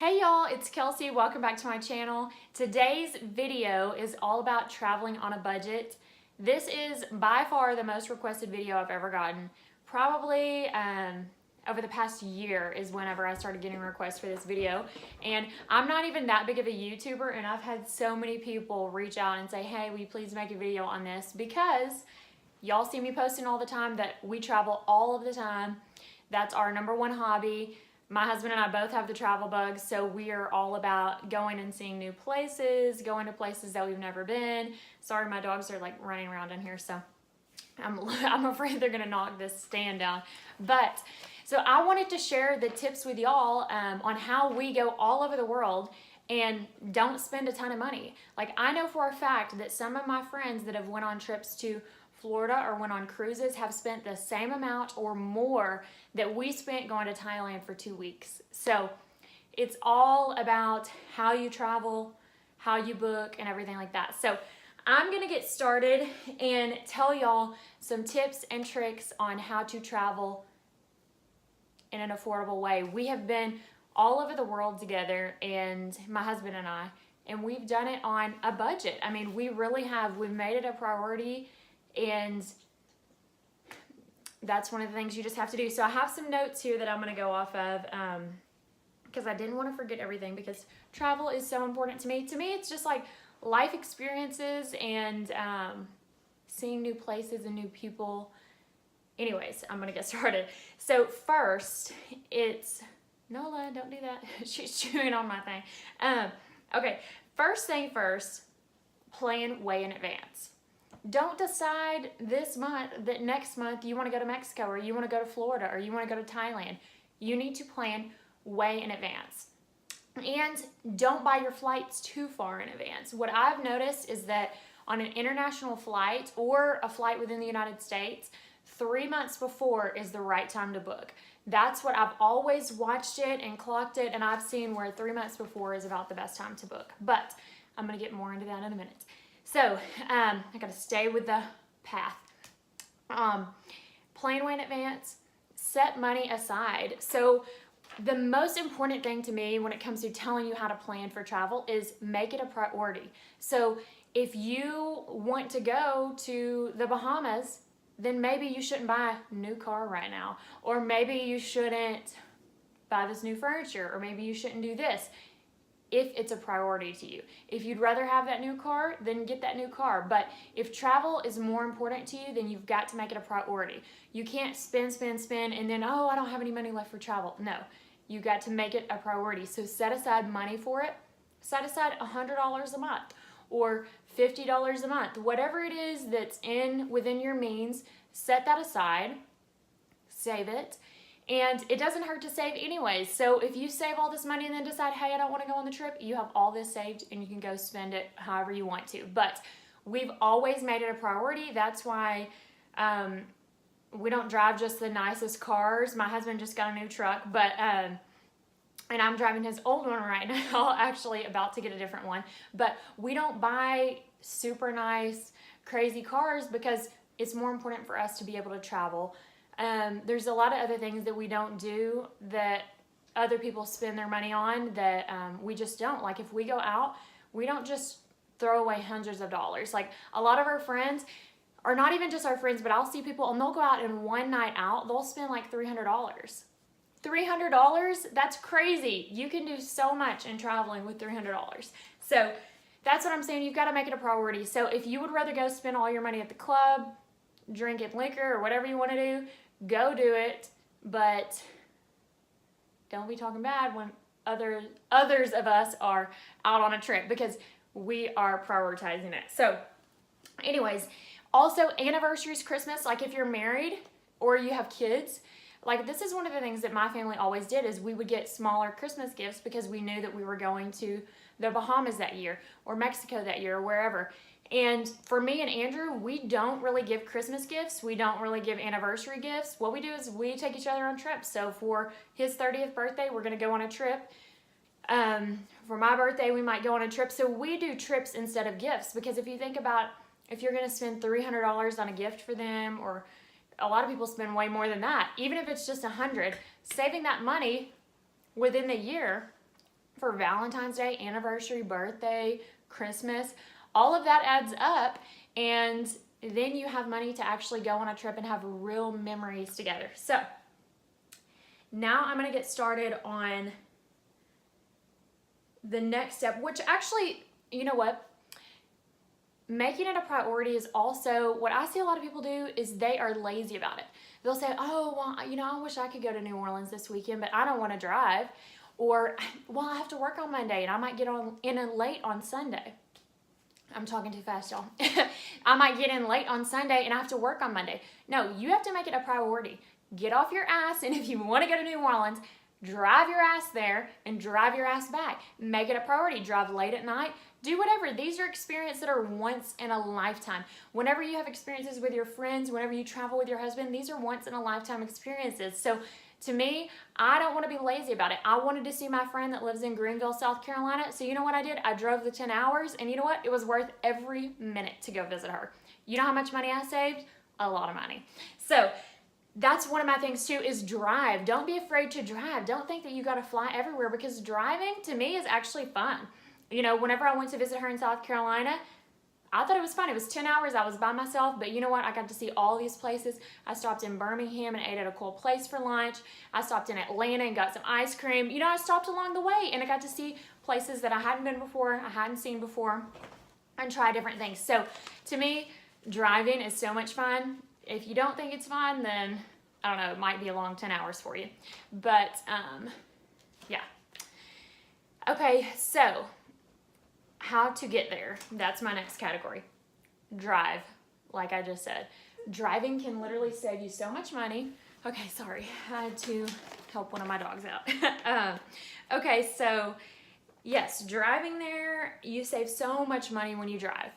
Hey y'all, it's Kelsey. Welcome back to my channel. Today's video is all about traveling on a budget. This is by far the most requested video I've ever gotten. Probably over the past year is whenever I started getting requests for this video. And I'm not even that big of a YouTuber, and I've had so many people reach out and say, hey, will you please make a video on this? Because y'all see me posting all the time that we travel all of the time. That's our number one hobby. My husband and I both have the travel bug, so we are all about going and seeing new places, going to places that we've never been. Sorry, my dogs are like running around in here, so I'm afraid they're gonna knock this stand down. But, so I wanted to share the tips with y'all on how we go all over the world and don't spend a ton of money. Like, I know for a fact that some of my friends that have went on trips to Florida or went on cruises have spent the same amount or more that we spent going to Thailand for 2 weeks. So it's all about how you travel, how you book, and everything like that. So I'm gonna get started and tell y'all some tips and tricks on how to travel in an affordable way. We have been all over the world together, and my husband and we've done it on a budget. I mean, we really have. We've made it a priority, and that's one of the things you just have to do. So I have some notes here that I'm going to go off of because I didn't want to forget everything, because travel is so important to me. To me, it's just like life experiences and seeing new places and new people. Anyways, I'm going to get started. So first, it's... Nola, don't do that. She's chewing on my thing. Okay, first thing first, plan way in advance. Don't decide this month that next month you want to go to Mexico, or you want to go to Florida, or you want to go to Thailand. You need to plan way in advance. And don't buy your flights too far in advance. What I've noticed is that on an international flight or a flight within the United States, 3 months before is the right time to book. That's what I've always watched it and clocked it, and I've seen where 3 months before is about the best time to book. But I'm going to get more into that in a minute. So I got to stay with the path. Plan way in advance, set money aside. So the most important thing to me when it comes to telling you how to plan for travel is make it a priority. So if you want to go to the Bahamas, then maybe you shouldn't buy a new car right now. Or maybe you shouldn't buy this new furniture. Or maybe you shouldn't do this if it's a priority to you. If you'd rather have that new car, then get that new car. But if travel is more important to you, then you've got to make it a priority. You can't spend, and then, oh, I don't have any money left for travel. No, you got to make it a priority. So set aside money for it. Set aside $100 a month or $50 a month. Whatever it is that's within your means, set that aside, save it. And it doesn't hurt to save anyways. So if you save all this money and then decide, hey, I don't want to go on the trip, you have all this saved and you can go spend it however you want to. But we've always made it a priority. That's why we don't drive just the nicest cars. My husband just got a new truck, but and I'm driving his old one right now, actually about to get a different one. But we don't buy super nice, crazy cars because it's more important for us to be able to travel. There's a lot of other things that we don't do that other people spend their money on that we just don't. Like, if we go out, we don't just throw away hundreds of dollars. Like, a lot of our friends, or not even just our friends, but I'll see people and they'll go out and one night out, they'll spend like $300. $300? That's crazy. You can do so much in traveling with $300. So that's what I'm saying. You've got to make it a priority. So if you would rather go spend all your money at the club, drinking liquor, or whatever you want to do, go do it. But don't be talking bad when others of us are out on a trip, because we are prioritizing it. So anyways, also anniversaries, Christmas, like if you're married or you have kids, like, this is one of the things that my family always did, is we would get smaller Christmas gifts because we knew that we were going to the Bahamas that year or Mexico that year or wherever. And for me and Andrew, we don't really give Christmas gifts. We don't really give anniversary gifts. What we do is we take each other on trips. So for his 30th birthday, we're going to go on a trip. For my birthday, we might go on a trip. So we do trips instead of gifts, because if you think about, if you're going to spend $300 on a gift for them, or a lot of people spend way more than that, even if it's just $100, saving that money within the year for Valentine's Day, anniversary, birthday, Christmas. All of that adds up, and then you have money to actually go on a trip and have real memories together. So now I'm going to get started on the next step, which actually, you know what? Making it a priority is also what I see a lot of people do is they are lazy about it. They'll say, oh, well, you know, I wish I could go to New Orleans this weekend, but I don't want to drive. Or, well, I have to work on Monday and I might get in late on Sunday. I'm talking too fast, y'all. I might get in late on Sunday and I have to work on Monday. No, you have to make it a priority. Get off your ass, and if you want to go to New Orleans, drive your ass there and drive your ass back. Make it a priority. Drive late at night. Do whatever. These are experiences that are once in a lifetime. Whenever you have experiences with your friends, whenever you travel with your husband, these are once in a lifetime experiences. So to me, I don't want to be lazy about it. I wanted to see my friend that lives in Greenville, South Carolina. So you know what I did? I drove the 10 hours, and you know what? It was worth every minute to go visit her. You know how much money I saved? A lot of money. So that's one of my things too, is drive. Don't be afraid to drive. Don't think that you got to fly everywhere, because driving to me is actually fun. You know, whenever I went to visit her in South Carolina, I thought it was fun. It was 10 hours. I was by myself, but you know what? I got to see all these places. I stopped in Birmingham and ate at a cool place for lunch. I stopped in Atlanta and got some ice cream. You know, I stopped along the way, and I got to see places that I hadn't been before, I hadn't seen before, and try different things. So to me, driving is so much fun. If you don't think it's fun, then I don't know, it might be a long 10 hours for you. But yeah. Okay, so how to get there. That's my next category. Drive, like I just said. Driving can literally save you so much money. Okay, sorry. I had to help one of my dogs out. Okay, so yes, driving there, you save so much money when you drive.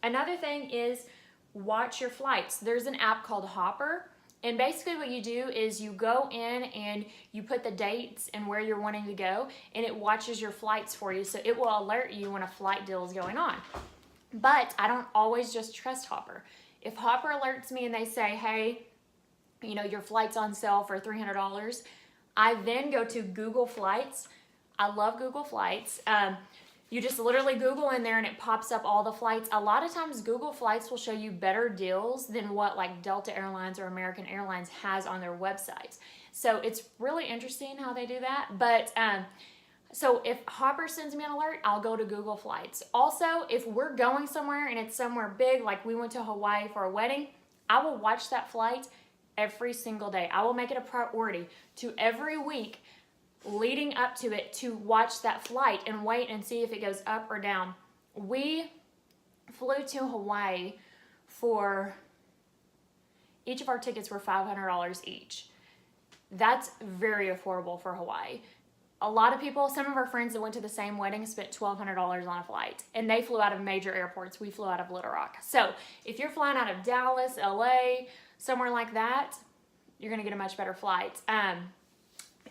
Another thing is watch your flights. There's an app called Hopper. And basically what you do is you go in and you put the dates and where you're wanting to go, and it watches your flights for you. So it will alert you when a flight deal is going on. But I don't always just trust Hopper. If Hopper alerts me and they say, hey, you know, your flight's on sale for $300, I then go to Google Flights. I love Google Flights. You just literally Google in there and it pops up all the flights. A lot of times Google Flights will show you better deals than what like Delta Airlines or American Airlines has on their websites. So it's really interesting how they do that. But so if Hopper sends me an alert, I'll go to Google Flights. Also, if we're going somewhere and it's somewhere big, like we went to Hawaii for a wedding, I will watch that flight every single day. I will make it a priority to every week leading up to it to watch that flight and wait and see if it goes up or down. We flew to Hawaii for, each of our tickets were $500 each. That's very affordable for Hawaii. A lot of people, some of our friends that went to the same wedding spent $1,200 on a flight, and they flew out of major airports. We flew out of Little Rock. So if you're flying out of Dallas, LA, somewhere like that, you're gonna get a much better flight.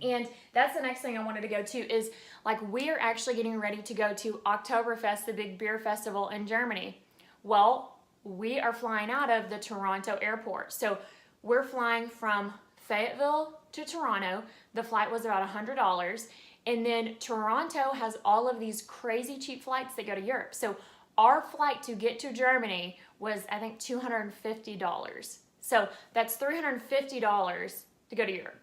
And that's the next thing I wanted to go to is, like, we are actually getting ready to go to Oktoberfest, the big beer festival in Germany. Well, we are flying out of the Toronto airport. So we're flying from Fayetteville to Toronto. The flight was about $100. And then Toronto has all of these crazy cheap flights that go to Europe. So our flight to get to Germany was, I think, $250. So that's $350 to go to Europe.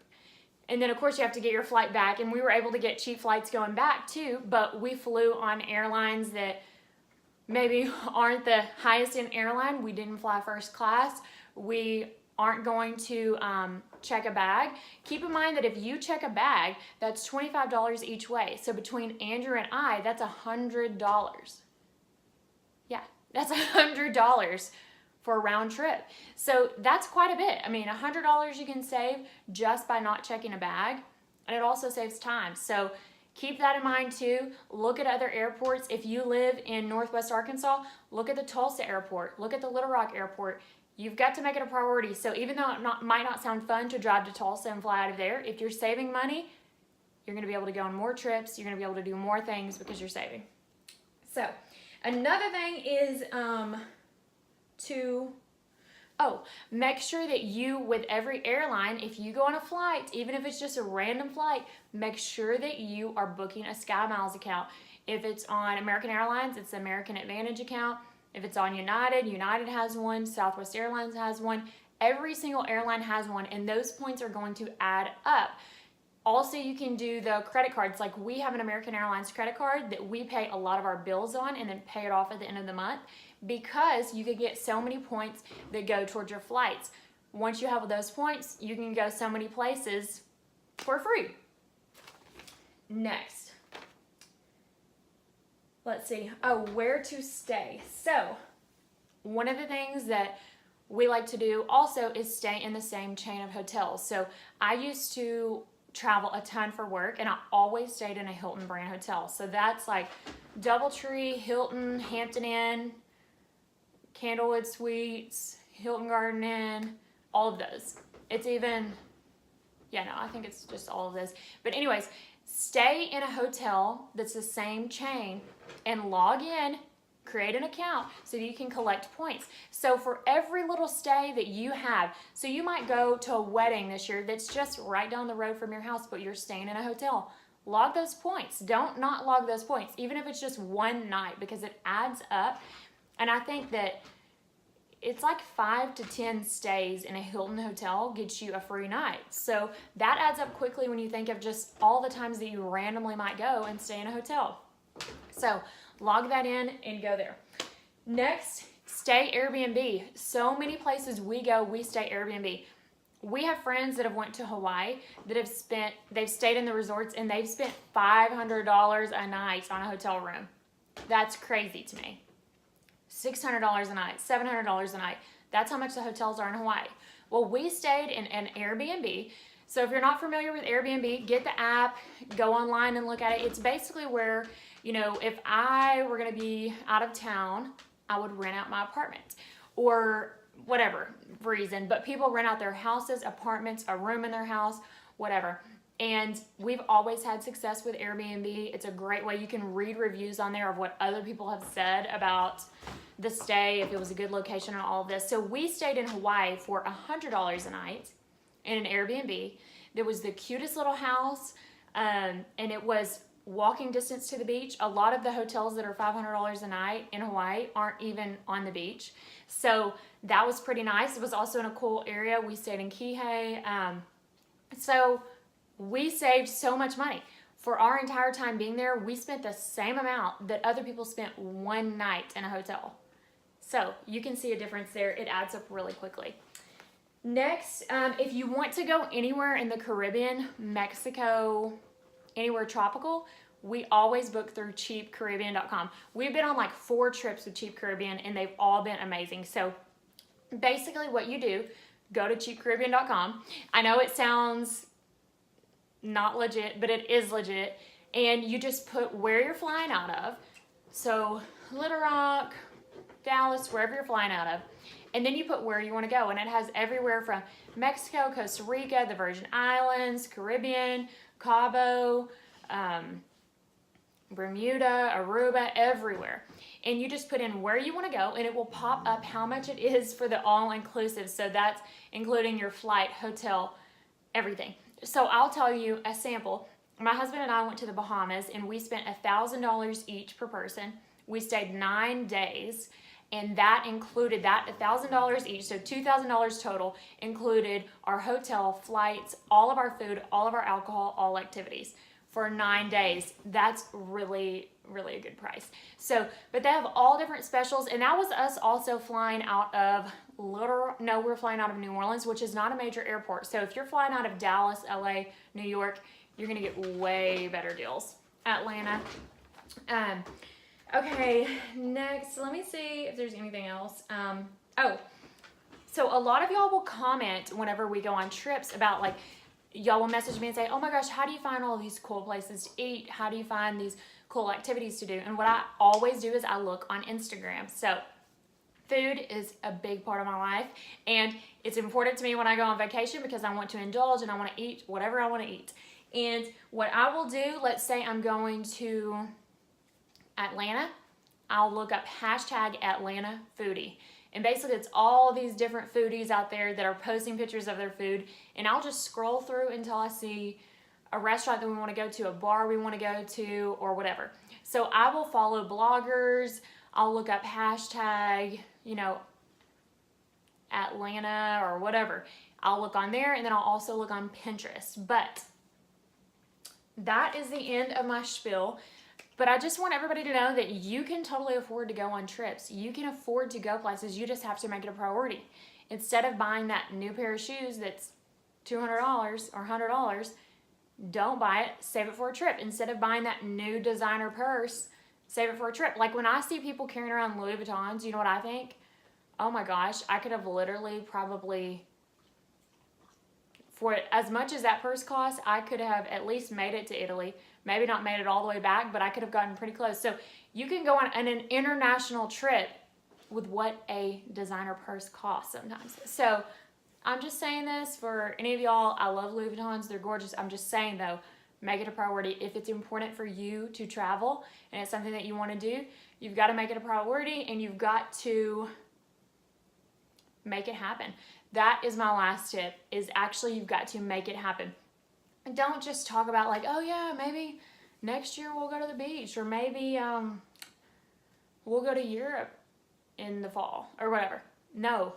And then, of course, you have to get your flight back. And we were able to get cheap flights going back, too. But we flew on airlines that maybe aren't the highest end airline. We didn't fly first class. We aren't going to check a bag. Keep in mind that if you check a bag, that's $25 each way. So between Andrew and I, that's $100. Yeah, that's $100 for a round trip. So that's quite a bit. I mean, $100 you can save just by not checking a bag, and it also saves time. So keep that in mind too. Look at other airports. If you live in Northwest Arkansas, look at the Tulsa airport, look at the Little Rock airport. You've got to make it a priority. So even though it might not sound fun to drive to Tulsa and fly out of there, if you're saving money, you're gonna be able to go on more trips, you're gonna be able to do more things because you're saving. So another thing is to Oh, make sure that you, with every airline, if you go on a flight, even if it's just a random flight, make sure that you are booking a SkyMiles account. If it's on American Airlines, it's the American Advantage account. If it's on United, United has one, Southwest Airlines has one. Every single airline has one, and those points are going to add up. Also, you can do the credit cards. Like we have an American Airlines credit card that we pay a lot of our bills on and then pay it off at the end of the month, because you could get so many points that go towards your flights. Once you have those points, you can go so many places for free. Next, let's see. Oh, where to stay. So one of the things that we like to do also is stay in the same chain of hotels. So I used to travel a ton for work, and I always stayed in a Hilton brand hotel. So that's like DoubleTree, Hilton, Hampton Inn, Candlewood Suites, Hilton Garden Inn, all of those. It's even, yeah, no, I think it's just all of those. But anyways, stay in a hotel that's the same chain and log in, create an account so that you can collect points. So for every little stay that you have, so you might go to a wedding this year that's just right down the road from your house, but you're staying in a hotel. Log those points. Don't not log those points, even if it's just one night, because it adds up. And I think that it's like 5 to 10 stays in a Hilton hotel gets you a free night. So that adds up quickly when you think of just all the times that you randomly might go and stay in a hotel. So log that in and go there. Next, stay Airbnb. So many places we go, we stay Airbnb. We have friends that have went to Hawaii that they've stayed in the resorts and they've spent $500 a night on a hotel room. That's crazy to me. $600 a night, $700 a night. That's how much the hotels are in Hawaii. Well, we stayed in an Airbnb. So if you're not familiar with Airbnb, get the app, go online and look at it. It's basically where, if I were going to be out of town, I would rent out my apartment or whatever reason. But people rent out their houses, apartments, a room in their house, whatever. And we've always had success with Airbnb. It's a great way. You can read reviews on there of what other people have said about the stay, if it was a good location and all of this. So we stayed in Hawaii for $100 a night in an Airbnb. There was the cutest little house, and it was walking distance to the beach. A lot of the hotels that are $500 a night in Hawaii aren't even on the beach. So that was pretty nice. It was also in a cool area. We stayed in Kihei. So we saved so much money. For our entire time being there, we spent the same amount that other people spent one night in a hotel. So you can see a difference there. It adds up really quickly. Next, if you want to go anywhere in the Caribbean, Mexico, anywhere tropical, we always book through cheapcaribbean.com. We've been on like 4 trips with Cheap Caribbean and they've all been amazing. So basically what you do, go to cheapcaribbean.com. I know it sounds not legit, but it is legit. And you just put where you're flying out of. So Little Rock, Dallas, wherever you're flying out of. And then you put where you want to go. And it has everywhere from Mexico, Costa Rica, the Virgin Islands, Caribbean, Cabo, Bermuda, Aruba, everywhere. And you just put in where you want to go and it will pop up how much it is for the all-inclusive. So that's including your flight, hotel, everything. So I'll tell you a sample. My husband and I went to the Bahamas and we spent $1,000 each per person. We stayed 9 days and that included that $1,000 each, so $2,000 total, included our hotel, flights, all of our food, all of our alcohol, all activities for 9 days. That's really, really a good price. So, but they have all different specials, and that was us also flying out of we're flying out of New Orleans, which is not a major airport. So if you're flying out of Dallas, LA, New York, you're gonna get way better deals. Atlanta. Okay, next, let me see if there's anything else. So a lot of y'all will comment whenever we go on trips about like, y'all will message me and say, oh my gosh, how do you find all these cool places to eat? How do you find these cool activities to do? And what I always do is I look on Instagram. So food is a big part of my life and it's important to me when I go on vacation because I want to indulge and I want to eat whatever I want to eat. And what I will do, let's say I'm going to Atlanta, I'll look up hashtag Atlanta foodie. And basically it's all these different foodies out there that are posting pictures of their food, and I'll just scroll through until I see a restaurant that we want to go to, a bar we want to go to, or whatever. So I will follow bloggers, I'll look up hashtag, Atlanta or whatever. I'll look on there, and then I'll also look on Pinterest. But that is the end of my spiel. But I just want everybody to know that you can totally afford to go on trips. You can afford to go places. You just have to make it a priority. Instead of buying that new pair of shoes that's $200 or $100, don't buy it. Save it for a trip. Instead of buying that new designer purse, save it for a trip. Like when I see people carrying around Louis Vuittons, you know what I think? Oh my gosh, I could have literally probably, for as much as that purse costs, I could have at least made it to Italy. Maybe not made it all the way back, but I could have gotten pretty close. So you can go on an international trip with what a designer purse costs sometimes. So I'm just saying this for any of y'all. I love Louis Vuittons. They're gorgeous. I'm just saying though, make it a priority. If it's important for you to travel and it's something that you want to do, you've got to make it a priority, and you've got to make it happen. That is my last tip, is actually you've got to make it happen. And don't just talk about like, oh yeah, maybe next year we'll go to the beach, or maybe we'll go to Europe in the fall or whatever. No,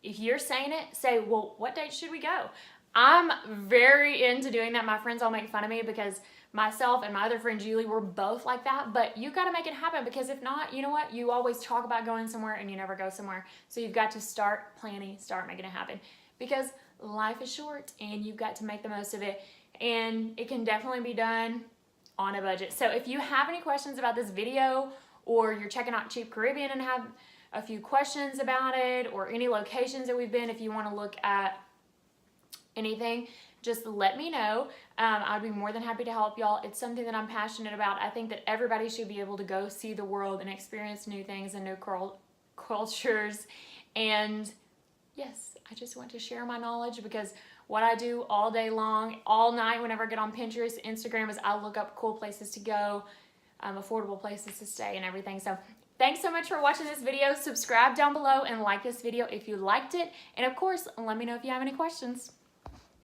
if you're saying it, say, well, what date should we go? I'm very into doing that. My friends all make fun of me because myself and my other friend Julie, we're both like that, but you got to make it happen, because if not, you know what? You always talk about going somewhere and you never go somewhere. So you've got to start planning, start making it happen, because life is short and you've got to make the most of it, and it can definitely be done on a budget. So if you have any questions about this video, or you're checking out Cheap Caribbean and have a few questions about it, or any locations that we've been, if you want to look at anything, just let me know. I'd be more than happy to help y'all. It's something that I'm passionate about. I think that everybody should be able to go see the world and experience new things and new cultures. And yes, I just want to share my knowledge, because what I do all day long, all night, whenever I get on Pinterest, Instagram, is I look up cool places to go, affordable places to stay and everything. So thanks so much for watching this video. Subscribe down below and like this video if you liked it. And of course, let me know if you have any questions.